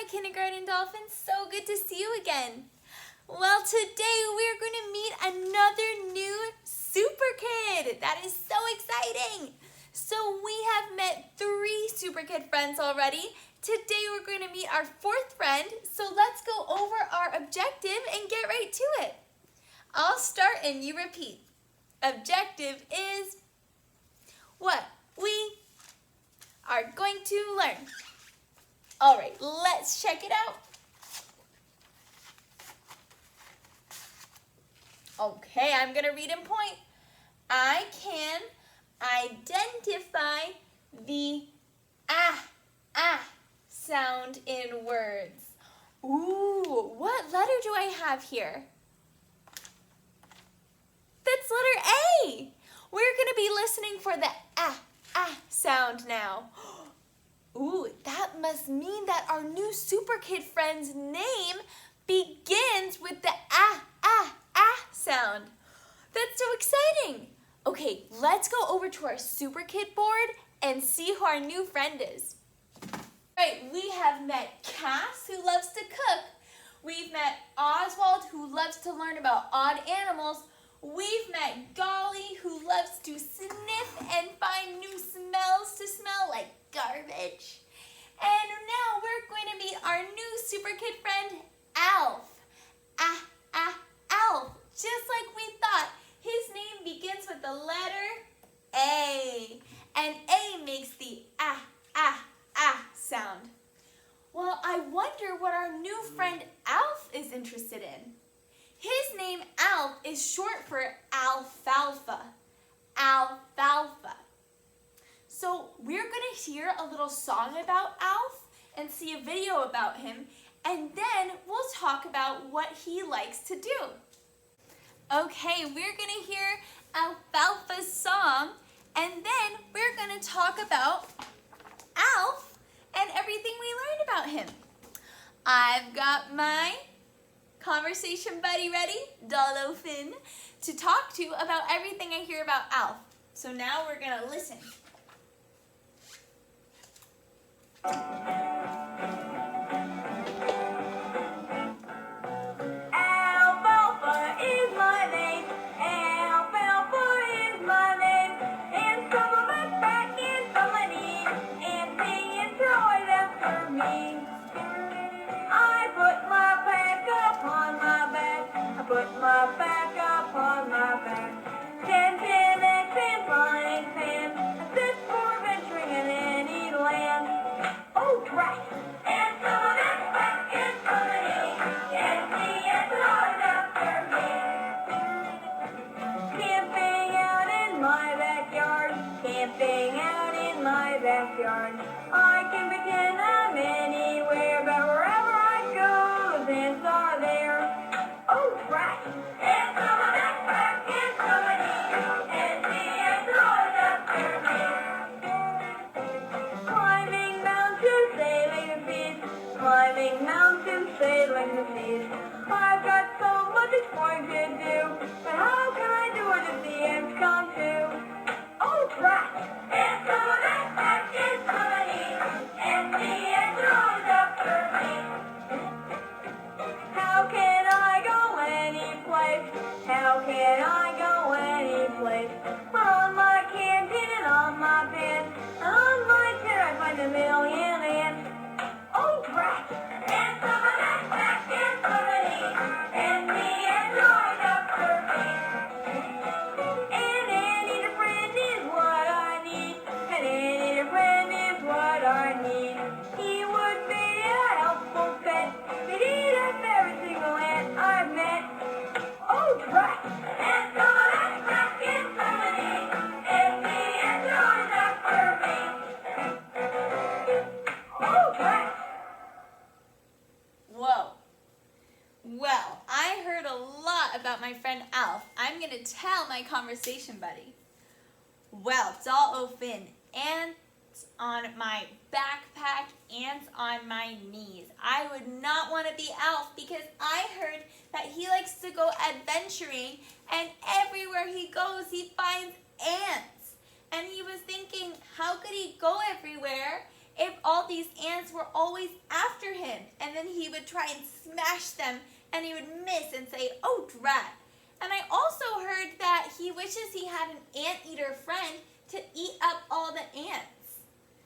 Kindergarten Dolphins. So good to see you again. Well, today we're going to meet another new Super Kid. That is so exciting. So we have met 3 Super Kid friends already. Today we're going to meet our 4th friend. So let's go over our objective and get right to it. I'll start and you repeat. Objective is what we are going to learn. All right, let's check it out. Okay, I'm going to read and point. I can identify the sound in words. Ooh, what letter do I have here? That's letter A. We're going to be listening for the sound now. Ooh, that must mean that our new Super Kid friend's name begins with the sound. That's so exciting. Okay, let's go over to our Super Kid board and see who our new friend is. All right, we have met Cass, who loves to cook. We've met Oswald, who loves to learn about odd animals. We've met Golly, who loves to sniff and find new smells to smell like garbage. And now we're going to meet our new Super Kid friend, Alf. Alf. Just like we thought, his name begins with the letter A. And A makes the sound. Well, I wonder what our new friend Alf is interested in. His name, Alf, is short for alfalfa. Alfalfa. So we're going to hear a little song about Alf and see a video about him, and then we'll talk about what he likes to do. Okay, we're going to hear Alfalfa's song, and then we're going to talk about Alf and everything we learned about him. I've got my conversation buddy ready, Dolphin, to talk to about everything I hear about Alf. So now we're going to listen. I can pretend I'm anywhere, but wherever I go, the fans are there. Oh, trash! It's on my backpack, it's on my knee, and the always after me. Climbing mountains, sailing the seas, climbing mountains, sailing the seas. I've got so much exploring to do, but how can I do it if the ends come too? Oh, trash! It's on my backpack, it's on my knee, and the ends are always after me. How can I go any place? How can I go any place? On my canteen and on my pen, and on my chair I find a million ants. Oh, trash! It's on my backpack, it's on my knee, and the ends are always after me. And any friend is what I need, and any friend is what I need. He would be a helpful pet, but he'd have every single ant I've met. Oh, trash! It's on my backpack, it's on my knee, and the ants are always after me. Oh, trash! Whoa. Well, I heard a lot about my friend Alf. I'm going to tell my conversation buddy. Well, Dolphin, ants on my backpack, ants on my knees. I would not want to be Alf because I heard that he likes to go adventuring, and everywhere he goes he finds ants. And he was thinking, how could he go everywhere if all these ants were always after him, and then he would try and smash them, and he would miss and say, "Oh, drat." And I also heard that he wishes he had an anteater friend to eat up all the ants.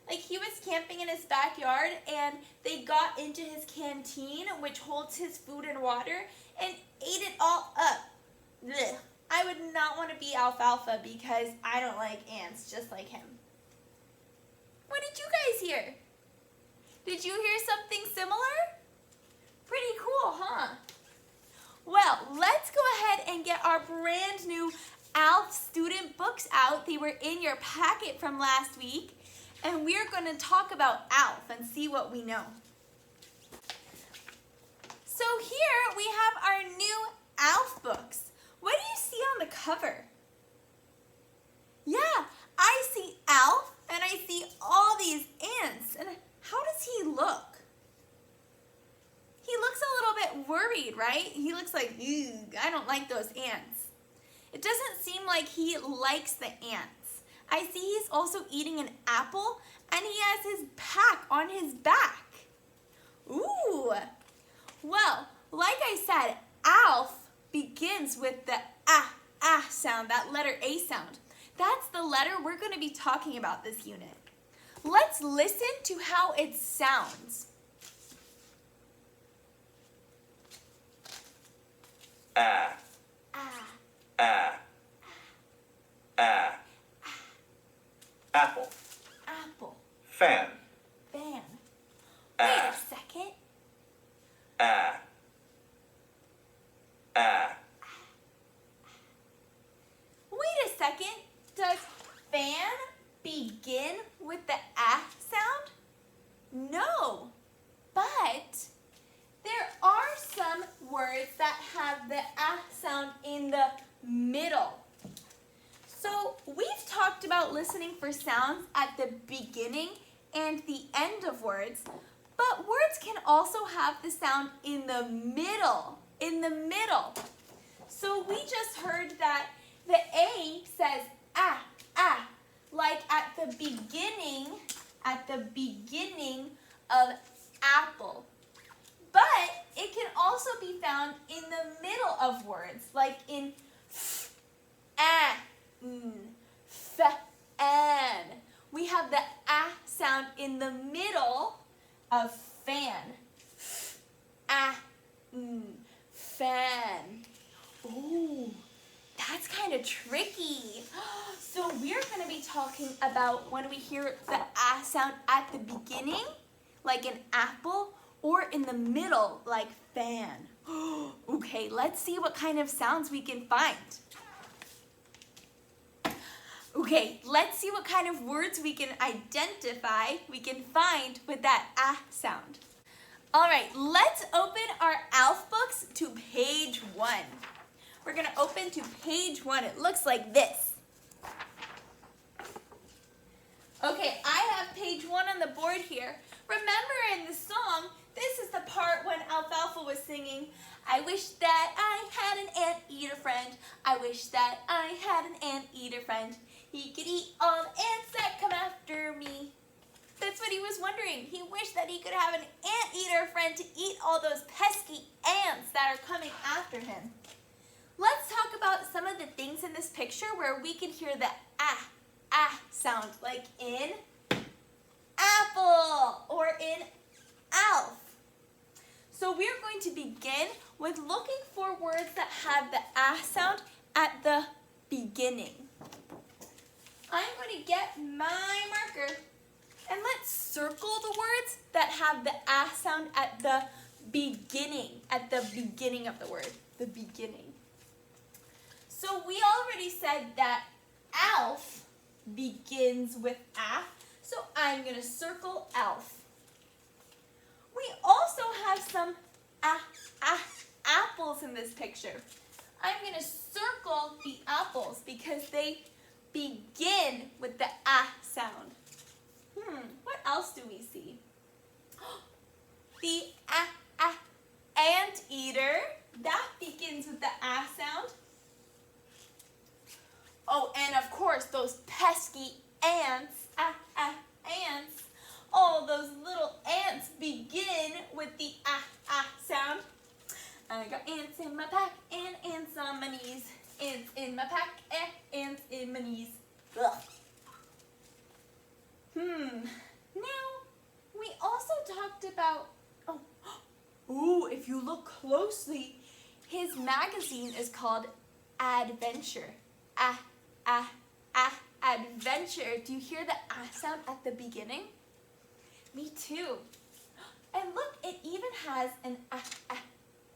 Like, he was camping in his backyard, and they got into his canteen, which holds his food and water, and ate it all up. Blech. I would not want to be Alfalfa because I don't like ants just like him. What did you guys hear? Did you hear something similar? Pretty cool, huh? Well, let's go ahead and get our brand new ALF student books out. They were in your packet from last week. And we're going to talk about ALF and see what we know. So here we have our new ALF books. What do you see on the cover? Yeah, I see ALF and I see all these ants. And how does he look? He looks a little bit worried, right? He looks like, "Ugh, I don't like those ants." It doesn't seem like he likes the ants. I see he's also eating an apple and he has his pack on his back. Ooh. Well, like I said, ALF begins with the ah sound, that letter A sound. That's the letter we're going to be talking about this unit. Let's listen to how it sounds. Ah. Ah. Ah. Ah. Apple. Apple. Fan. Fan. Wait Ah. a second. Ah. Ah. Wait a second. Does fan begin with the ah sound? No. But there are some words that have the ah sound in the middle. So we've talked about listening for sounds at the beginning and the end of words, but words can also have the sound in the middle. So we just heard that the A says ah, like at the beginning of apple. But it can also be found in the middle of words, like in fan. We have the ah sound in the middle of fan. Fan. Ooh, that's kind of tricky. So we're going to be talking about when we hear the ah sound at the beginning, like an apple, or in the middle, like fan. Okay, let's see what kind of sounds we can find. Okay, let's see what kind of words we can find with that ah sound. All right, let's open our ALF books to page 1. We're going to open to page 1. It looks like this. Okay, I have page 1 on the board here. Remember in the song, this is the part when Alfalfa was singing, "I wish that I had an anteater friend. I wish that I had an anteater friend. He could eat all the ants that come after me." That's what he was wondering. He wished that he could have an anteater friend to eat all those pesky ants that are coming after him. Let's talk about some of the things in this picture where we can hear the ah sound, like in apple or in ALF. So we're going to begin with looking for words that have the ah sound at the beginning. I'm going to get my marker and let's circle the words that have the ah sound at the beginning of the word, the beginning. So we already said that ALF begins with ah, so I'm going to circle ALF. We also have some apples in this picture. I'm going to circle the apples because they begin with the ah sound. What else do we see? The anteater, that begins with the ah sound. Oh, and of course, those pesky ants, ants. Oh, with the ah sound. I got ants in my pack and ants on my knees. Ants in my pack and ants in my knees. Ugh. Now, we also talked about, if you look closely, his magazine is called Adventure. Adventure. Do you hear the sound at the beginning? Me too. And look, it even has an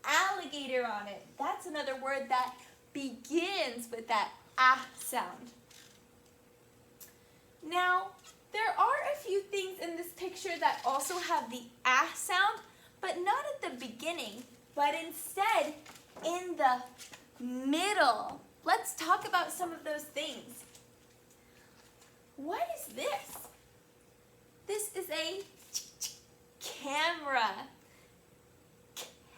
alligator on it. That's another word that begins with that sound. Now, there are a few things in this picture that also have the sound, but not at the beginning, but instead in the middle. Let's talk about some of those things. What is this? This is a camera.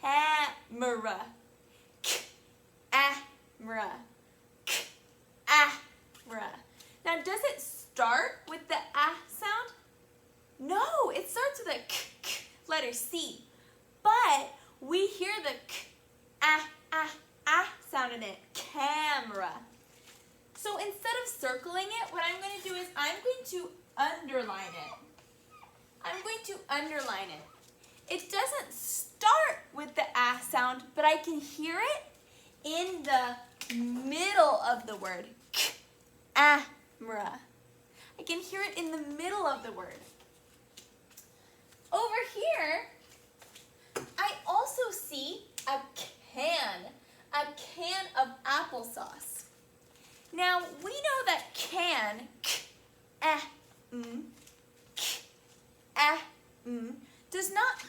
Camera. Camera. Camera. Now, does it start with the sound? No, it starts with a letter C. But we hear the sound in it. Camera. So instead of circling it, what I'm going to do is I'm going to underline it. I'm going to underline it. It doesn't start with the sound, but I can hear it in the middle of the word. Camera. I can hear it in the middle of the word. Over here, I also see a can of applesauce. Now, we know that can, does not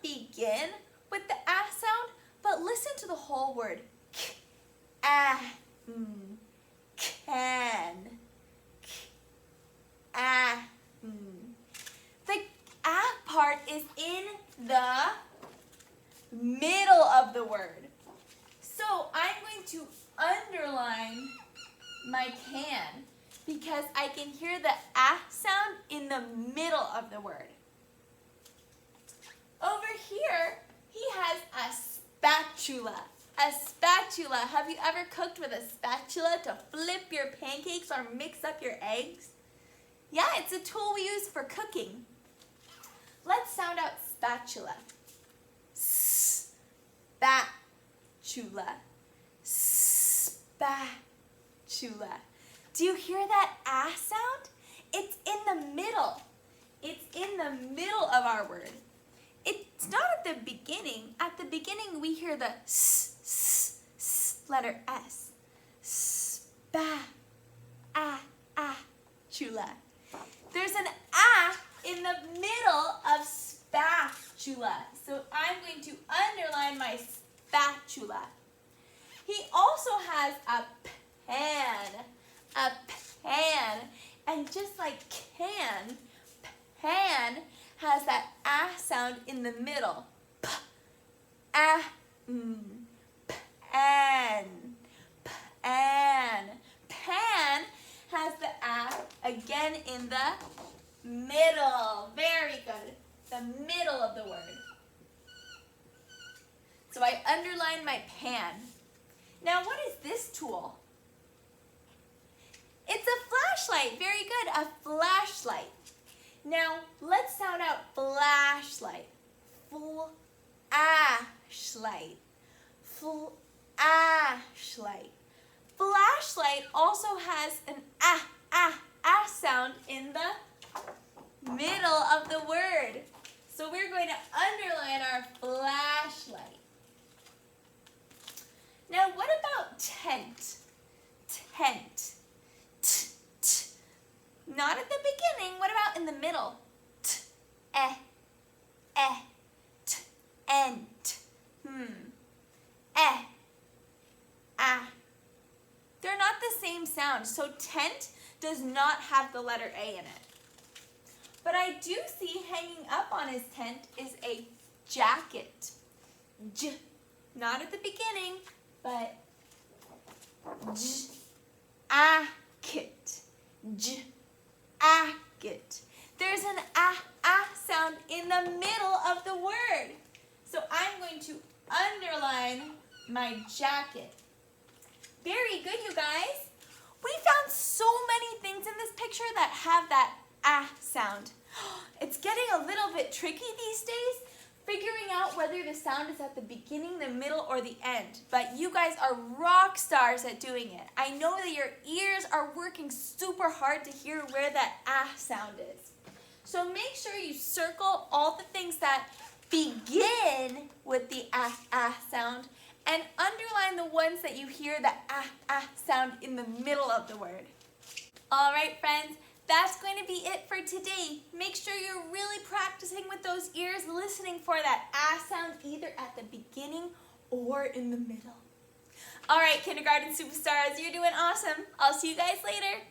begin with the sound, but listen to the whole word. Can. The part is in the middle of the word. So I'm going to underline my can because I can hear the sound in the middle of the word. Over here, he has a spatula. A spatula. Have you ever cooked with a spatula to flip your pancakes or mix up your eggs? Yeah, it's a tool we use for cooking. Let's sound out spatula. Spatula. Spatula. Do you hear that sound? It's in the middle. It's in the middle of our word. It's not at the beginning. At the beginning, we hear the letter S. Spatula. There's an in the middle of spatula. So I'm going to underline my spatula. He also has a pan. A pan. And just like can, pan has that sound in the middle. Pan. Pan. Pan has the again in the middle. Very good. The middle of the word. So I underline my pan. Now what is this tool? It's a flashlight. Very good. A flashlight. Now let's sound out flashlight. Flashlight. Flashlight. Flashlight also has an sound in the middle of the word. So we're going to underline our flashlight. Now what about tent? Tent. Not at the beginning. What about in the middle? Tent. They're not the same sound. So tent does not have the letter A in it. But I do see hanging up on his tent is a jacket. Not at the beginning, but jacket. Jacket. There's an ah sound in the middle of the word. So I'm going to underline my jacket. Very good, you guys. We found so many things in this picture that have that ah sound. It's getting a little bit tricky these days, figuring out whether the sound is at the beginning, the middle, or the end. But you guys are rock stars at doing it. I know that your ears are working super hard to hear where that ah sound is. So make sure you circle all the things that begin with the ah sound and underline the ones that you hear the ah sound in the middle of the word. All right, friends, that's going to be it for today. Make sure you're really practicing with those ears, listening for that ah sound either at the beginning or in the middle. All right, kindergarten superstars, you're doing awesome. I'll see you guys later.